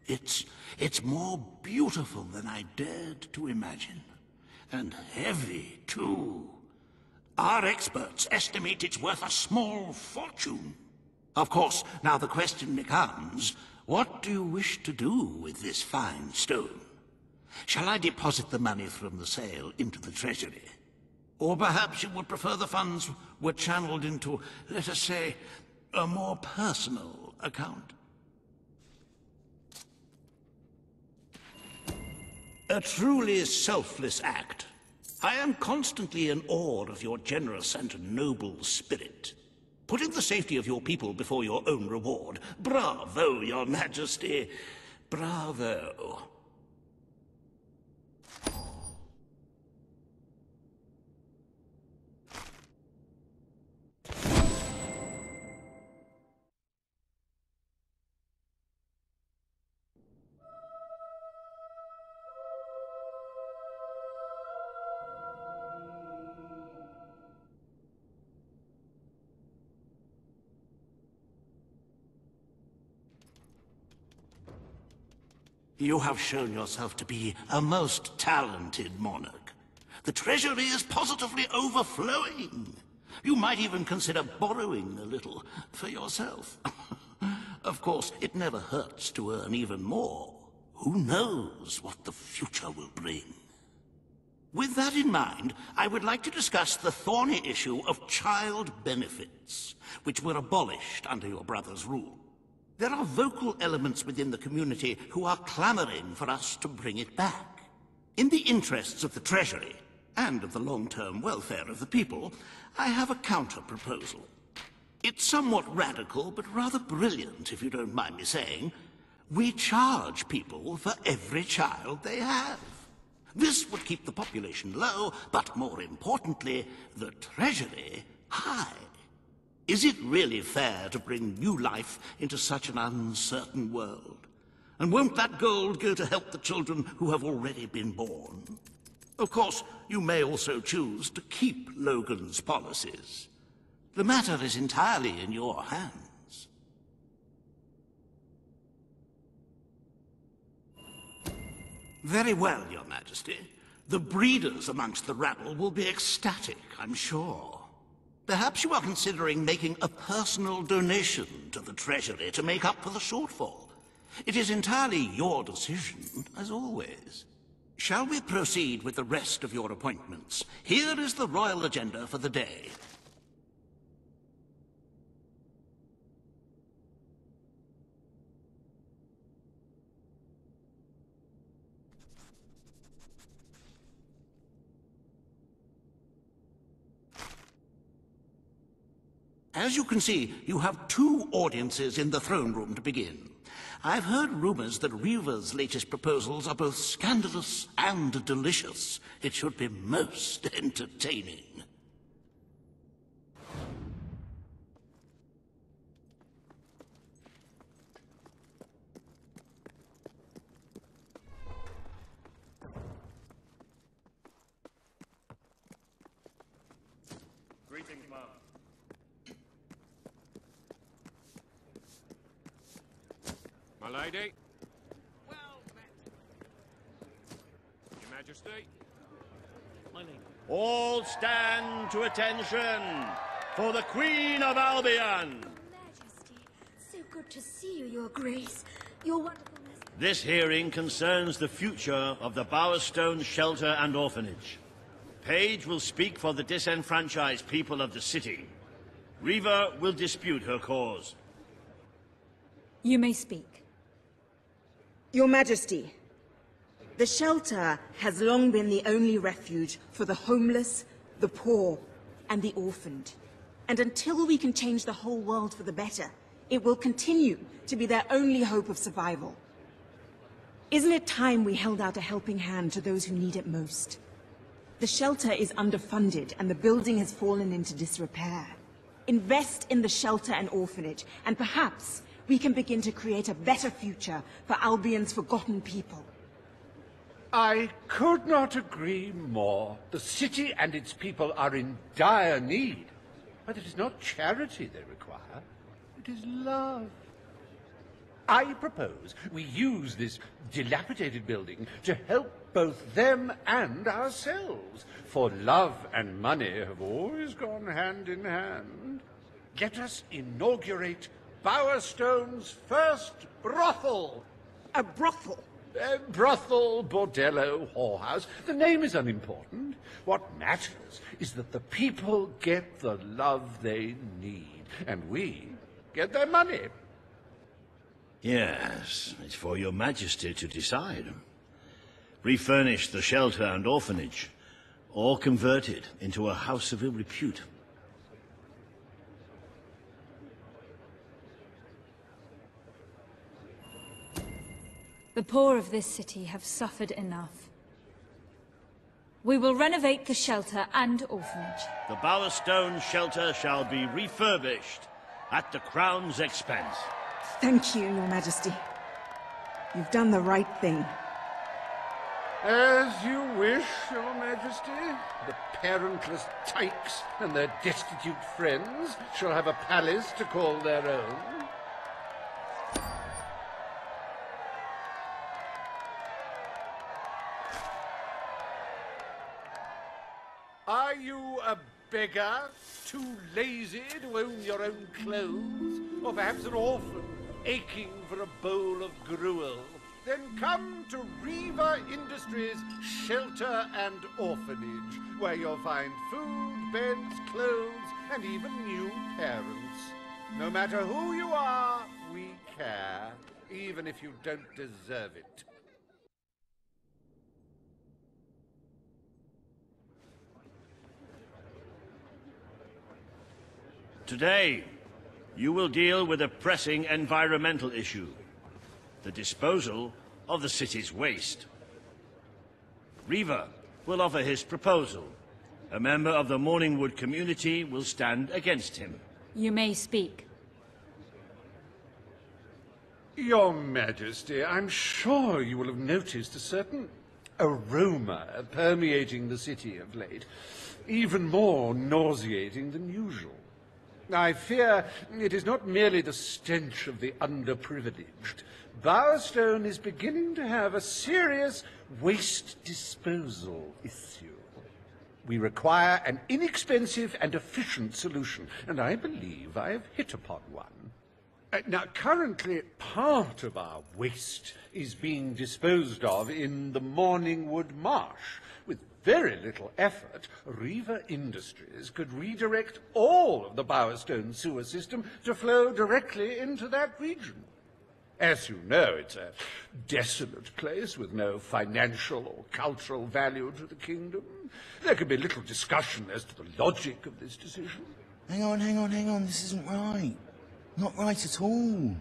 It's more beautiful than I dared to imagine. And heavy, too. Our experts estimate it's worth a small fortune. Of course, now the question becomes, what do you wish to do with this fine stone? Shall I deposit the money from the sale into the treasury? Or perhaps you would prefer the funds were channeled into, let us say, a more personal account? A truly selfless act. I am constantly in awe of your generous and noble spirit. Putting the safety of your people before your own reward. Bravo, Your Majesty. Bravo. You have shown yourself to be a most talented monarch. The treasury is positively overflowing. You might even consider borrowing a little for yourself. Of course, it never hurts to earn even more. Who knows what the future will bring? With that in mind, I would like to discuss the thorny issue of child benefits, which were abolished under your brother's rule. There are vocal elements within the community who are clamoring for us to bring it back. In the interests of the Treasury, and of the long-term welfare of the people, I have a counter-proposal. It's somewhat radical, but rather brilliant, if you don't mind me saying. We charge people for every child they have. This would keep the population low, but more importantly, the Treasury high. Is it really fair to bring new life into such an uncertain world? And won't that gold go to help the children who have already been born? Of course, you may also choose to keep Logan's policies. The matter is entirely in your hands. Very well, Your Majesty. The breeders amongst the rabble will be ecstatic, I'm sure. Perhaps you are considering making a personal donation to the Treasury to make up for the shortfall. It is entirely your decision, as always. Shall we proceed with the rest of your appointments? Here is the royal agenda for the day. As you can see, you have 2 audiences in the throne room to begin. I've heard rumors that Reaver's latest proposals are both scandalous and delicious. It should be most entertaining. Greetings, Mom. My lady? Well met. Your Majesty? My lady. All stand to attention for the Queen of Albion. Majesty, so good to see you, Your Grace. Your wonderfulness. This hearing concerns the future of the Bowerstone Shelter and Orphanage. Paige will speak for the disenfranchised people of the city. Reaver will dispute her cause. You may speak. Your Majesty, the shelter has long been the only refuge for the homeless, the poor, and the orphaned. And until we can change the whole world for the better, it will continue to be their only hope of survival. Isn't it time we held out a helping hand to those who need it most? The shelter is underfunded and the building has fallen into disrepair. Invest in the shelter and orphanage, and perhaps we can begin to create a better future for Albion's forgotten people. I could not agree more. The city and its people are in dire need. But it is not charity they require. It is love. I propose we use this dilapidated building to help both them and ourselves, for love and money have always gone hand in hand. Let us inaugurate Bowerstone's first brothel. A brothel? Brothel, bordello, whorehouse. The name is unimportant. What matters is that the people get the love they need, and we get their money. Yes, it's for your majesty to decide. Refurnish the shelter and orphanage, or convert it into a house of ill repute. The poor of this city have suffered enough. We will renovate the shelter and orphanage. The Bowerstone shelter shall be refurbished at the Crown's expense. Thank you, Your Majesty. You've done the right thing. As you wish, Your Majesty. The parentless tykes and their destitute friends shall have a palace to call their own. Are you a beggar, too lazy to own your own clothes? Or perhaps an orphan, aching for a bowl of gruel? Then come to Riva Industries Shelter and Orphanage, where you'll find food, beds, clothes, and even new parents. No matter who you are, we care, even if you don't deserve it. Today, you will deal with a pressing environmental issue. The disposal of the city's waste. Riva will offer his proposal. A member of the Morningwood community will stand against him. You may speak. Your Majesty, I'm sure you will have noticed a certain aroma permeating the city of late, even more nauseating than usual. I fear it is not merely the stench of the underprivileged. Bowerstone is beginning to have a serious waste disposal issue. We require an inexpensive and efficient solution, and I believe I have hit upon one. Now, currently, part of our waste is being disposed of in the Morningwood Marsh. With very little effort, Riva Industries could redirect all of the Bowerstone sewer system to flow directly into that region. As you know, it's a desolate place with no financial or cultural value to the kingdom. There can be little discussion as to the logic of this decision. Hang on, this isn't right. Not right at all.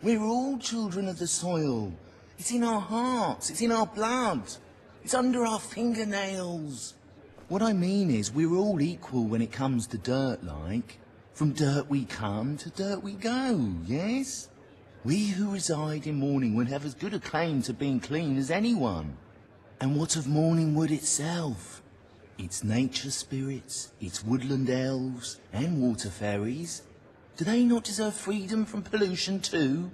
We're all children of the soil. It's in our hearts, it's in our blood. It's under our fingernails. What I mean is, we're all equal when it comes to dirt, like. From dirt we come to dirt we go, yes? We who reside in Morningwood have as good a claim to being clean as anyone. And what of Morningwood itself? Its nature spirits, its woodland elves, and water fairies. Do they not deserve freedom from pollution too?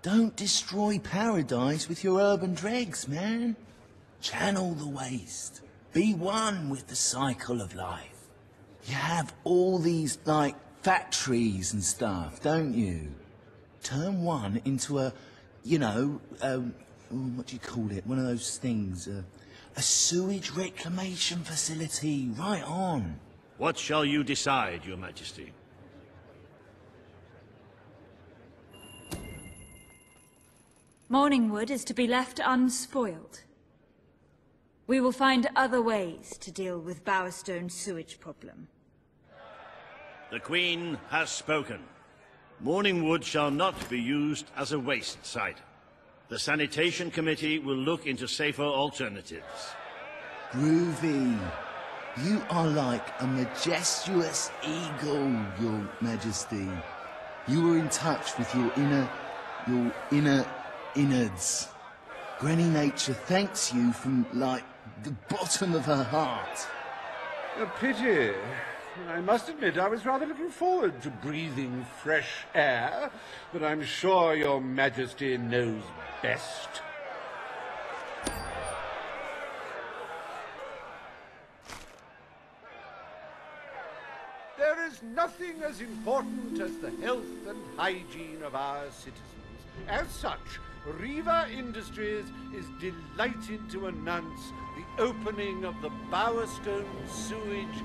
Don't destroy paradise with your urban dregs, man. Channel the waste. Be one with the cycle of life. You have all these, like, factories and stuff, don't you? Turn one into a, you know, what do you call it? One of those things, a sewage reclamation facility. Right on. What shall you decide, Your Majesty? Morningwood is to be left unspoiled. We will find other ways to deal with Bowerstone's sewage problem. The Queen has spoken. Morningwood shall not be used as a waste site. The Sanitation Committee will look into safer alternatives. Groovy. You are like a majestuous eagle, Your Majesty. You were in touch with your inner innards. Granny Nature thanks you from, like, the bottom of her heart. A pity. I must admit I was rather looking forward to breathing fresh air, but I'm sure your Majesty knows best. There is nothing as important as the health and hygiene of our citizens. As such, Riva Industries is delighted to announce the opening of the Bowerstone Sewage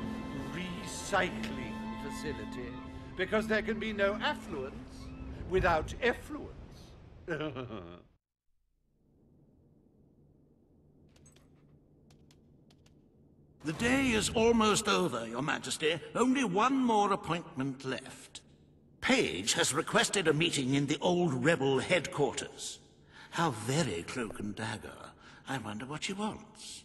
Recycling Facility, because there can be no affluence without effluence. The day is almost over, Your Majesty. Only one more appointment left. Page has requested a meeting in the old rebel headquarters. How very cloak and dagger. I wonder what she wants.